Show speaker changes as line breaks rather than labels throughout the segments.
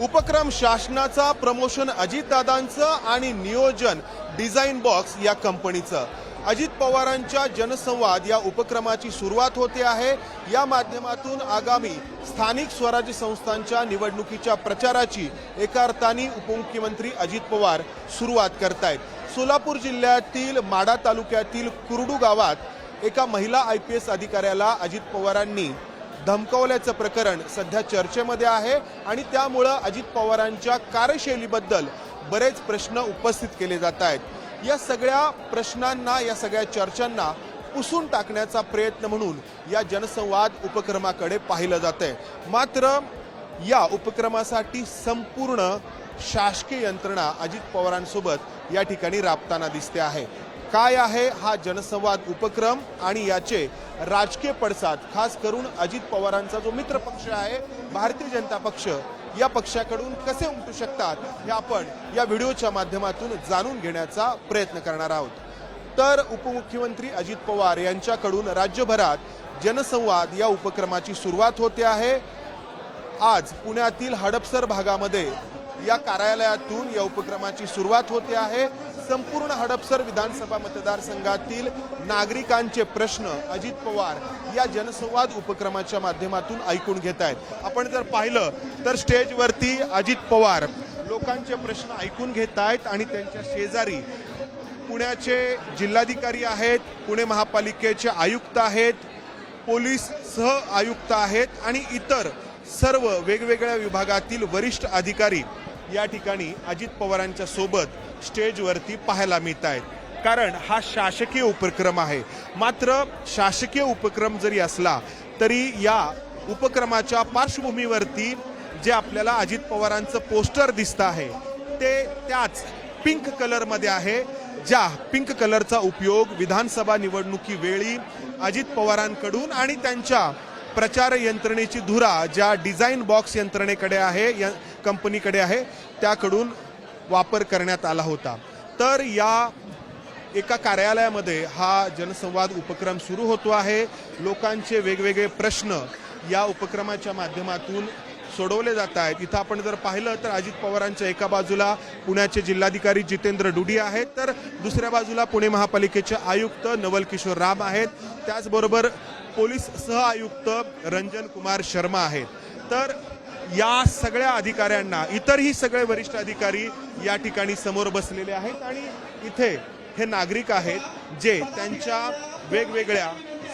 उपक्रम शासनाचा, प्रमोशन अजितदादांचं आणि नियोजन डिझाइन बॉक्स या कंपनीचं। अजित पवारांच्या जनसंवाद या उपक्रमाची सुरुवात होते आहे। या माध्यमातून आगामी स्थानिक स्वराज्य संस्थांच्या निवडणुकीच्या प्रचाराची एका अर्थाने उपमुख्यमंत्री अजित पवार सुरुवात करतायत। सोलापूर जिल्ह्यातील माढा तालुक्यातील कुरडू गावात एका महिला IPS अधिकाऱ्याला अजित पवारांनी धमकावल्याचं प्रकरण सध्या चर्चेमध्ये आहे आणि त्यामुळे अजित पवारांच्या कार्यशैलीबद्दल बरेच प्रश्न उपस्थित केले जात आहेत। या सगळ्या प्रश्नांना, या सगळ्या चर्चांना पुसून टाकण्याचा प्रयत्न म्हणून या जनसंवाद उपक्रमाकडे पाहिलं जातंय। मात्र या उपक्रमासाठी संपूर्ण शासकीय यंत्रणा अजित पवारांसोबत या ठिकाणी राबताना दिसते आहे। काय आहे हा जनसंवाद उपक्रम आणि याचे राजकीय पडसाद, खास करून अजित पवारांचा जो मित्र पक्ष आहे भारतीय जनता पक्ष, या पक्षाकडून कसे उमटू शकतात हे आपण या व्हिडिओच्या माध्यमातून जाणून घेण्याचा प्रयत्न करणार आहोत। तर उपमुख्यमंत्री अजित पवार यांच्याकडून राज्यभरात जनसंवाद या उपक्रमाची सुरुवात होते आहे। आज पुण्यातील हडपसर भागामध्ये या कार्यालयातून या उपक्रमाची सुरुवात होते आहे। संपूर्ण हडपसर विधानसभा मतदारसंघातील नागरिकांचे प्रश्न अजित पवार या जनसंवाद उपक्रमाच्या माध्यमातून ऐकून घेत आहेत। आपण जर पाहिलं तर स्टेजवरती अजित पवार लोकांचे प्रश्न ऐकून घेत आहेत आणि त्यांच्या शेजारी पुण्याचे जिल्हाधिकारी आहेत, पुणे महापालिकेचे आयुक्त आहेत, पोलीस सह आयुक्त आहेत आणि इतर सर्व वेगवेगळ्या विभागातील वरिष्ठ अधिकारी या ठिकाणी अजित पवारांच्या सोबत स्टेजवरती पाहायला मिळत आहेत। कारण हा शासकीय उपक्रम आहे। मात्र शासकीय उपक्रम जरी असला तरी या उपक्रमाच्या पार्श्वभूमीवरती जे आपल्याला अजित पवारांचं पोस्टर दिसतं आहे ते त्याच पिंक कलरमध्ये आहे, ज्या पिंक कलरचा उपयोग विधानसभा निवडणुकीवेळी अजित पवारांकडून आणि त्यांच्या प्रचार यंत्रणेची धुरा ज्या डिझाइन बॉक्स यंत्रणेकडे आहे, या कंपनीकडे आहे, त्याकडून वापर करण्यात आला होता। तर या एका कार्यालयामध्ये हा जनसंवाद उपक्रम सुरू होतो आहे। लोकांचे वेगवेगळे प्रश्न या उपक्रमाच्या माध्यमातून सोडवले जात आहेत। इथं आपण जर पाहिलं तर अजित पवारांच्या एका बाजूला पुण्याचे जिल्हाधिकारी जितेंद्र डुडी आहेत, तर दुसऱ्या बाजूला पुणे महापालिकेचे आयुक्त नवल किशोर राम आहेत, त्याचबरोबर पोलीस सह आयुक्त रंजन कुमार शर्मा आहेत। तर या सगळ्या अधिकाऱ्यांना इतरही सगळे वरिष्ठ अधिकारी या ठिकाणी समोर बसलेले आहेत आणि इथे हे नागरिक आहेत जे त्यांच्या वेगवेगळ्या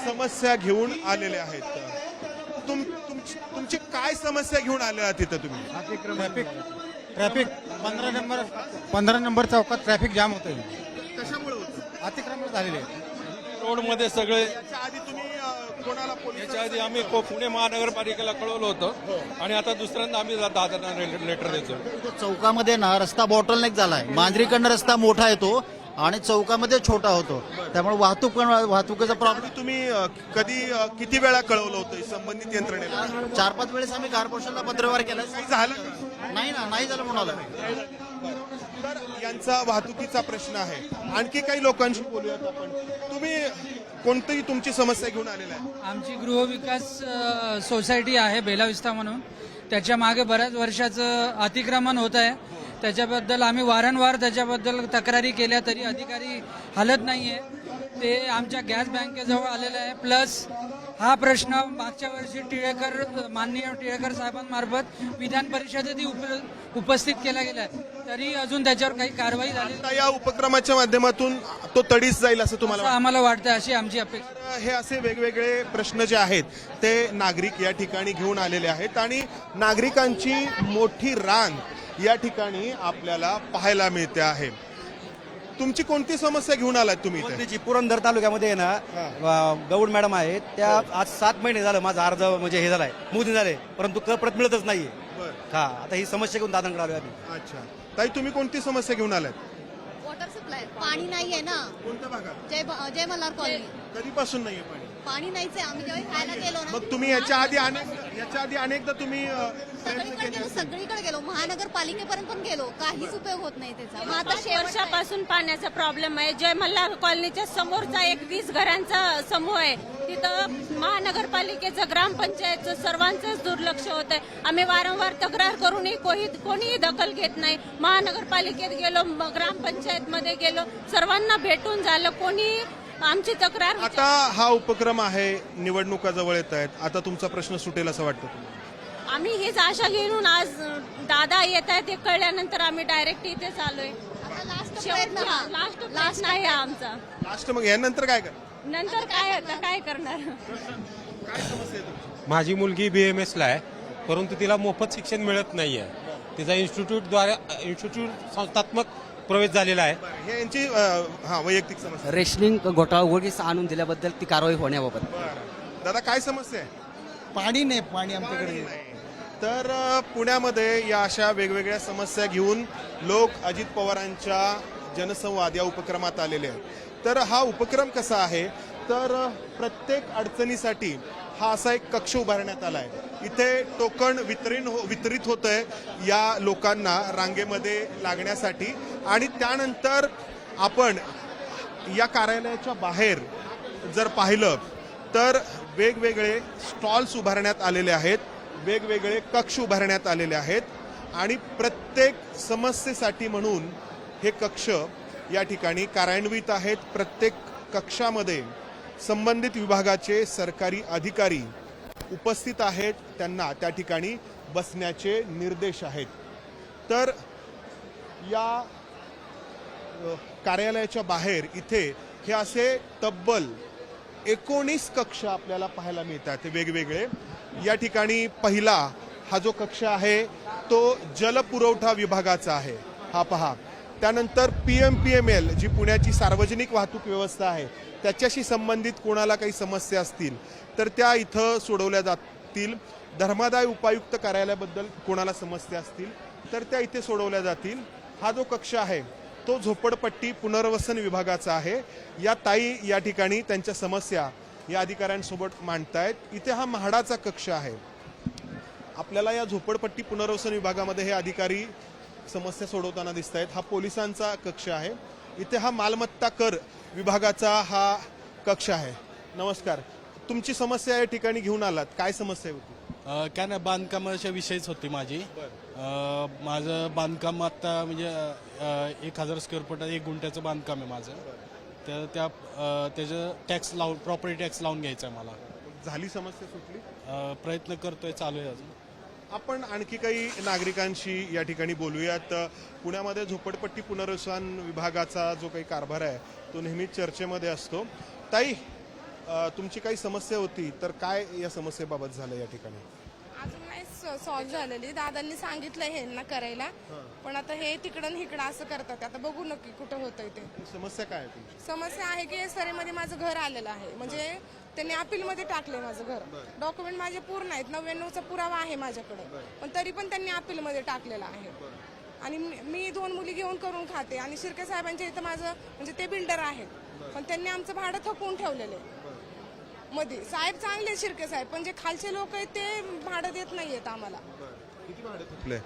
समस्या घेऊन आलेले आहेत। तुमची काय समस्या घेऊन आले आहात तिथे तुम्ही?
ट्रॅफिक 15 नंबर चौकात ट्रॅफिक जाम होतोय।
कशामुळे होतं?
अतिक्रमण झालेले
रोड मध्ये सगळे।
याच्या आधी तुम्ही कोणाला
याच्या आधी आम्ही पुणे महानगरपालिकेला कळवलं होतं आणि आता दुसऱ्यांदा आम्ही दादांना लेटर देतो।
चौकामध्ये ना रस्ता बॉटलनेक झालाय, मांजरीकडनं रस्ता मोठा येतो आणि चौकामध्ये छोटा होतो, त्यामुळे वाहतुकीचा प्रॉब्लेम।
तुम्ही कधी किती वेळा कळवलं होतं संबंधित यंत्रणेला?
4-5 वेळेस आम्ही कॉर्पोरेशनला पत्रव्यवहार केला,
काही झालं का?
नाही झालं म्हणाला।
तर यांचा वाहतुकीचा प्रश्न आहे। आणखी काही लोकांशी बोलूयात आपण। तुम्ही कोणतीही तुमची समस्या घेऊन आलेला आहे?
आमची गृहविकास सोसायटी आहे बेला विस्ता म्हणून, त्याच्या मागे बऱ्याच वर्षाचं अतिक्रमण होत आहे। त्याच्याबद्दल आम्ही वारंवार त्याच्याबद्दल तक्रारी केल्या तरी अधिकारी हलत नाहीये। ते आमच्या गॅस बँकेजवळ आलेलं आहे। प्लस हा प्रश्न मागच्या वर्षी माननीय टिळेकर साहेबांमार्फत विधान परिषदेत उपस्थित केला गेला, तरी अजून त्याच्यावर काही कारवाई झाली
आता या उपक्रमाच्या माध्यमातून तो तडीस जाईल असं तुम्हाला
असं आम्हाला वाटतं, अशी आमची अपेक्षा।
तर हे असे वेगवेगळे प्रश्न जे आहेत ते नागरिक या ठिकाणी घेऊन आलेले आहेत आणि नागरिकांची मोठी रांग या ठिकाणी आपल्याला पाहायला मिळते आहे। तुमची कोणती समस्या घेऊन आलात तुम्ही इथे?
पुरंदर तालुक्यामध्ये ना गौड मॅडम आहेत, त्या आज 7 महिने झालं माझा अर्ज म्हणजे हे झालाय, मोदी झाले, परंतु प्रत मिळतच नाहीये। हा, आता ही समस्या घेऊन दादांकडे आलोय आम्ही।
अच्छा ताई, तुम्ही कोणती समस्या घेऊन आलात?
वॉटर सप्लाय, पाणी नाहीये ना
कोणत्या भागात?
जय मल्हार कॉलनी।
कधीपासून नाहीये पाणी?
पाणी नाहीच आहे। आम्ही जेव्हा खायला गेलो ना,
मग तुम्ही याच्या आधी अनेकदा तुम्ही
सगळीकडे गेलो, महानगरपालिकेपर्यंत पण गेलो, काहीच उपयोग होत नाही त्याचा। मग आता
5 वर्षापासून पाण्याचा प्रॉब्लेम आहे। जय मल्हार कॉलनीच्या समोरचा एक 20 घरांचा समूह आहे, तिथं महानगरपालिकेचं ग्रामपंचायतचं सर्वांचंच दुर्लक्ष होत आहे. आम्ही वारंवार तक्रार करूनही कोणीही दखल घेत नाही. महानगरपालिकेत गेलो, ग्रामपंचायतमध्ये गेलो, सर्वांना भेटून झालं, कोणी आमची तक्रार
आता हा उपक्रम आहे, निवडणुका जवळ येत आहेत, आता तुमचा प्रश्न सुटेल असं वाटतं तुम्हाला?
आम्ही हीच आशा घेऊन आज दादा येत आहेत ते कळल्यानंतर आम्ही डायरेक्ट इथेच आलोय. लास्ट आहे आमचा.
लास्ट मग यानंतर काय करा?
नंतर काय करणार?
काय समस्या आहे तुमची?
माझी मुलगी BMS ला आहे, परंतु तिला मोफत शिक्षण मिळत नाहीये. तिचा इन्स्टिट्यूट संस्थात्मक प्रवेश झालेला आहे.
हे यांची वैयक्तिक समस्या.
रेशनिंग घोटाळा उघडकीस आणून दिल्याबद्दल ती कारवाई होण्याबाबत.
बरं दादा, काय समस्या आहे?
पाणी नाही, पाणी आमच्याकडे.
तर पुण्यामध्ये या अशा वेगवेगळ्या समस्या घेऊन लोक अजित पवारांच्या जनसंवाद या उपक्रमात आलेले आहेत. तर हा उपक्रम कसा आहे, तर प्रत्येक अडचणीसाठी हा असा एक कक्ष उभारण्यात आला आहे. इथे टोकन वितरित होतंय या लोकांना रांगेमध्ये लागण्यासाठी, आणि त्यानंतर आपण या कार्यालयाच्या बाहेर जर पाहिलं तर वेगवेगळे स्टॉल्स उभारण्यात आलेले आहेत, वेगवेगळे कक्ष उभारण्यात आलेले आहेत, आणि प्रत्येक समस्येसाठी म्हणून हे कक्ष या ठिकाणी कार्यान्वित आहेत. प्रत्येक कक्षामध्ये संबंधित विभागाचे सरकारी अधिकारी उपस्थित आहेत, त्यांना त्या ठिकाणी बसण्याचे निर्देश आहेत. तर या कार्यालयाच्या बाहेर इथे हे असे तब्बल 19 कक्ष आपल्याला पाहायला मिळतात वेगवेगळे. या ठिकाणी पहिला हा जो कक्ष आहे तो जलपुरवठा विभागाचा आहे, हा पहा. त्यानंतर PMPML जी पुण्याची सार्वजनिक वाहतूक व्यवस्था आहे त्याच्याशी संबंधित कोणाला काही समस्या असतील तर त्या इथं सोडवल्या जातील. धर्मादाय उपायुक्त कार्यालयाबद्दल कोणाला समस्या असतील तर त्या इथे सोडवल्या जातील. हा जो कक्ष आहे तो झोपडपट्टी पुनर्वसन विभागाचा आहे. या ताई या ठिकाणी त्यांच्या समस्या या अधिकाऱ्यांसोबत मांडतायत. इथे हा म्हाडाचा कक्ष आहे. आपल्याला या झोपडपट्टी पुनर्वसन विभागामध्ये हे अधिकारी समस्या सोडवताना दिसत आहेत. हा पोलिसांचा कक्ष आहे. इथे हा मालमत्ता कर विभागाचा हा कक्ष आहे. नमस्कार, तुमची समस्या या ठिकाणी घेऊन आलात, काय समस्या होती?
काय नाही, बांधकामाच्या विषयीच होती माझी. माझं बांधकाम आता म्हणजे 1000 स्क्वेअर फुट 1 गुंठ्याचं बांधकाम आहे माझं. तर त्याचं टॅक्स लावून, प्रॉपर्टी टॅक्स लावून घ्यायचं आहे मला.
झाली समस्या सुटली?
प्रयत्न करतोय, चालू आहे अजून.
आपण आणखी काही नागरिकांशी या ठिकाणी बोलूयात. पुण्यामध्ये झोपडपट्टी पुनर्वसन विभागाचा जो काही कारभार आहे तो नेहमीच चर्चेमध्ये असतो. ताई, तुमची काही समस्या होती, तर काय या समस्येबाबत झालं या ठिकाणी?
अजून नाही सॉल्व्ह झालेली. दादांनी सांगितलंय ह्यांना करायला, पण आता हे तिकडं इकडं असं करतात. आता बघू नक्की कुठं होतंय ते.
समस्या काय आहे तुमची?
समस्या आहे की सरेमध्ये माझं घर आलेलं आहे, म्हणजे त्यांनी अपीलमध्ये टाकलंय माझं घर. डॉक्युमेंट माझे पूर्ण आहेत, 99चा पुरावा आहे माझ्याकडे, पण तरी पण त्यांनी अपीलमध्ये टाकलेला आहे. आणि मी 2 मुली घेऊन करून खाते, आणि शिर्के साहेबांच्या इथं माझं म्हणजे ते बिल्डर आहेत, पण त्यांनी आमचं भाडं थकवून ठेवलेलं आहे मध्ये. साहेब चांगले शिर्के साहेब, पण जे खालचे लोक आहेत ते भाडं देत नाहीयेत आम्हाला.
किती भाडं थकलंय?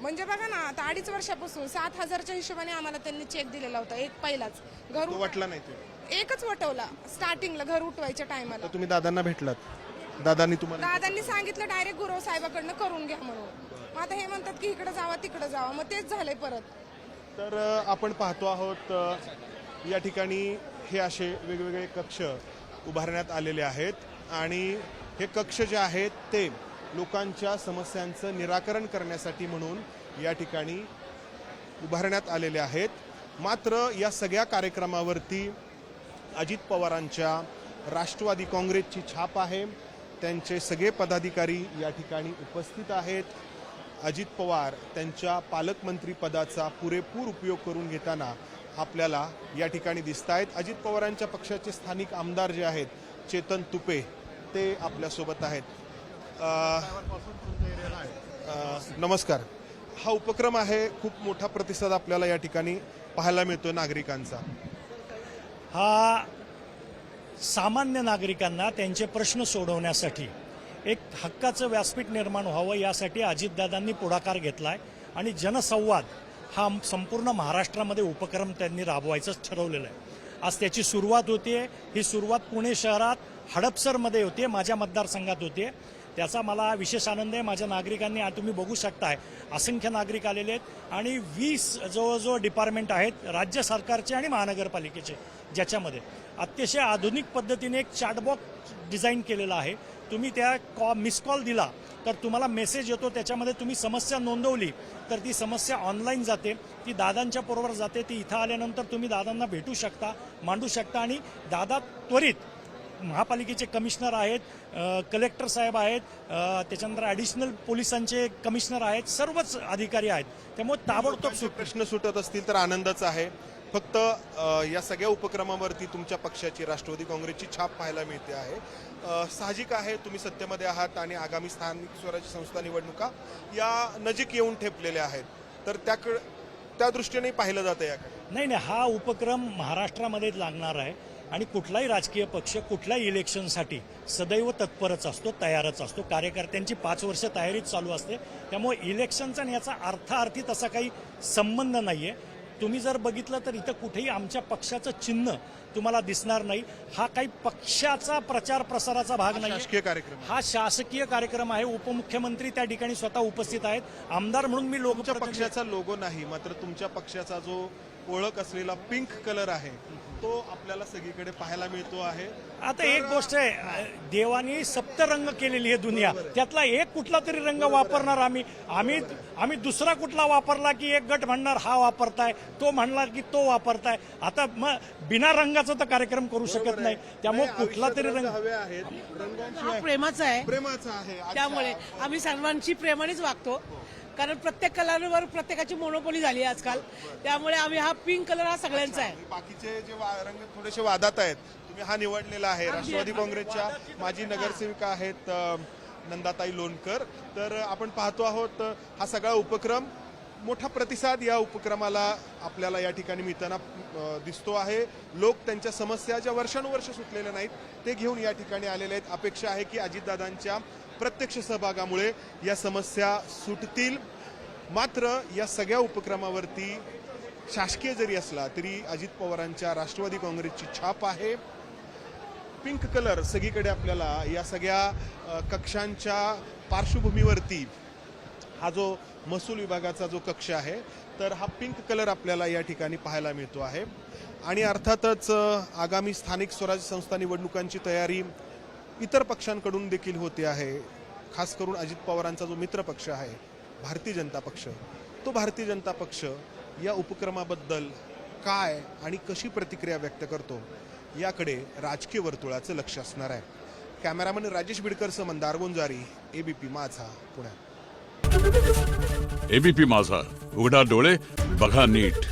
म्हणजे बघा ना, आता 2.5 वर्षापासून 7,000च्या हिशोबाने आम्हाला त्यांनी चेक दिलेला होता, एक पहिलाच. घर
वाटला नाही ते?
एकच वटवला स्टार्टिंगला, घर उठवायच्या टायमाला.
तुम्ही दादांना भेटलात? दादांनी
सांगितलं डायरेक्ट गुरव साहेबाकडनं करून घ्या म्हणून. मग आता हे म्हणतात की इकडे जावा तिकडे जावा, मग तेच झालंय परत.
तर आपण पाहतो आहोत या ठिकाणी हे असे वेगवेगळे कक्ष उभारण्यात आलेले आहेत, आणि हे कक्ष जे आहेत ते लोकांच्या समस्यांचं निराकरण करण्यासाठी म्हणून या ठिकाणी उभारण्यात आलेले आहेत. मात्र या सगळ्या कार्यक्रमावरती अजित पवारांच्या राष्ट्रवादी काँग्रेसची छाप आहे. त्यांचे सगळे पदाधिकारी या ठिकाणी उपस्थित आहेत. अजित पवार त्यांच्या पालकमंत्री पदाचा पुरेपूर उपयोग करून घेताना आपल्याला या ठिकाणी दिसत आहेत. अजित पवारांच्या पक्षाचे स्थानिक आमदार जे आहेत चेतन तुपे ते आपल्यासोबत आहेत. नमस्कार. हा उपक्रम आहे, खूप मोठा प्रतिसाद आपल्याला या ठिकाणी पाहायला मिळतो नागरिकांचा.
हा सामान्य नागरिकांना त्यांचे प्रश्न सोडवण्यासाठी एक हक्काचं व्यासपीठ निर्माण व्हावं यासाठी अजितदादांनी पुढाकार घेतलाय, आणि जनसंवाद हा संपूर्ण महाराष्ट्रामध्ये उपक्रम त्यांनी राबवायचं ठरवलेलं आहे. आज त्याची सुरुवात होतीये. ही सुरुवात पुणे शहरात हडपसरमध्ये होते, माझ्या मतदारसंघात होते. त्याचा मला विशेष आनंद आहे. माझ्या नागरिकांनी तुम्ही बघू शकताय असंख्य नागरिक आलेले आहेत आणि 20 जवळजवळ डिपार्टमेंट आहेत राज्य सरकारचे आणि महानगरपालिकेचे, ज्याच्यामध्ये अतिशय आधुनिक पद्धतीने एक चॅटबॉक्स डिझाईन केलेला आहे. तुम्ही त्या मिस कॉल दिला तर तुम्हाला मेसेज येतो, त्याच्यामध्ये तुम्ही समस्या नोंदवली तर ती समस्या ऑनलाईन जाते, ती दादांच्या बरोबर जाते. ती इथं आल्यानंतर तुम्ही दादांना भेटू शकता, मांडू शकता आणि दादा त्वरित महापालिकेचे कमिशनर आहेत, कलेक्टर साहेब आहेत, त्याच्यानंतर ॲडिशनल पोलिसांचे कमिशनर आहेत, सर्वच अधिकारी आहेत. त्यामुळे ताबडतोब
प्रश्न सुटत असतील तर आनंदच आहे. फक्त या सगळ्या उपक्रमावरती तुमच्या पक्षाची राष्ट्रवादी काँग्रेसची छाप पाहायला मिळते आहे. साहजिक आहे, तुम्ही सत्तेमध्ये आहात आणि आगामी स्थानिक स्वराज्य संस्था निवडणुका या नजीक येऊन ठेपलेल्या आहेत, तर त्या दृष्टीने पाहिलं जातं याकडे.
नाही, हा उपक्रम महाराष्ट्रामध्येच लागणार आहे आणि कुठलाही राजकीय पक्ष कुठल्याही इलेक्शनसाठी सदैव तत्परच असतो, तयारच असतो. कार्यकर्त्यांची 5 वर्ष तयारीच चालू असते. त्यामुळे इलेक्शनचा आणि याचा अर्थार्थी तसा काही संबंध नाहीये. तुम्ही जर बघितलं तर इथं कुठेही आमच्या पक्षाचं चिन्ह तुम्हाला दिसणार नाही. हा काही पक्षाचा प्रचार प्रसाराचा भाग नाही,
शासकीय कार्यक्रम,
हा शासकीय कार्यक्रम आहे. उपमुख्यमंत्री त्या ठिकाणी स्वतः उपस्थित आहेत. आमदार म्हणून मी
तुमच्या पक्षाचा लोगो नाही, मात्र तुमच्या पक्षाचा जो ओळख असलेला पिंक कलर आहे तो आपल्याला सगळीकडे पाहायला मिळतो आहे.
आता एक गोष्ट आहे, देवानी सप्तरंग केलेली आहे दुनिया, त्यातला एक कुठला तरी रंग वापरणार आम्ही दुसरा कुठला वापरला की एक गट म्हणणार हा वापरताय, तो म्हणणार की तो वापरताय. आता मग बिना रंगाचा तर कार्यक्रम करू शकत नाही. त्यामुळे कुठला तरी रंग
हवे आहेत. रंगांशिवाय
प्रेमाचा आहे,
प्रेमाचा आहे.
त्यामुळे आम्ही सर्वांची प्रेमानेच वागतो. कारण प्रत्येक कलरवर प्रत्येकाची मोनोपोली झाली आहे आजकाल. त्यामुळे आम्ही हा पिंक कलर हा सगळ्यांचा आहे.
बाकीचे जे रंग थोडेसे वादात आहेत, तुम्ही हा निवडलेला आहे. राष्ट्रवादी काँग्रेसच्या माजी नगरसेविका आहेत नंदाताई लोणकर. तर आपण पाहतो आहोत हा सगळा उपक्रम, मोठा प्रतिसाद या उपक्रमाला आपल्याला या ठिकाणी मिळताना दिसतो आहे. लोक त्यांच्या समस्या ज्या वर्षानुवर्ष सुटलेल्या नाहीत ते घेऊन या ठिकाणी आलेले आहेत. अपेक्षा आहे की अजितदादांच्या प्रत्यक्ष सहभागामुळे या समस्या सुटतील. मात्र या सगळ्या उपक्रमावरती शासकीय जरी असला तरी अजित पवारांच्या राष्ट्रवादी काँग्रेसची छाप आहे. पिंक कलर सगळीकडे आपल्याला या सगळ्या कक्षांच्या पार्श्वभूमीवरती, हा जो महसूल विभागाचा जो कक्ष आहे तर हा पिंक कलर आपल्याला या ठिकाणी पाहायला मिळतो आहे. आणि अर्थातच आगामी स्थानिक स्वराज्य संस्था निवडणुकांची तयारी इतर पक्षांकडून देखील होते आहे. खास करून अजित पवारांचा जो मित्र पक्ष आहे भारतीय जनता पक्ष, तो भारतीय जनता पक्ष या उपक्रमाबद्दल काय आणि कशी प्रतिक्रिया व्यक्त करतो याकडे राजकीय वर्तुळाचं लक्ष असणार आहे. कॅमेरामन राजेश बिडकरसह मंदार गोंजारी, एबीपी माझा, पुण्यात.
एबीपी माझा, उघडा डोळे बघा नीट.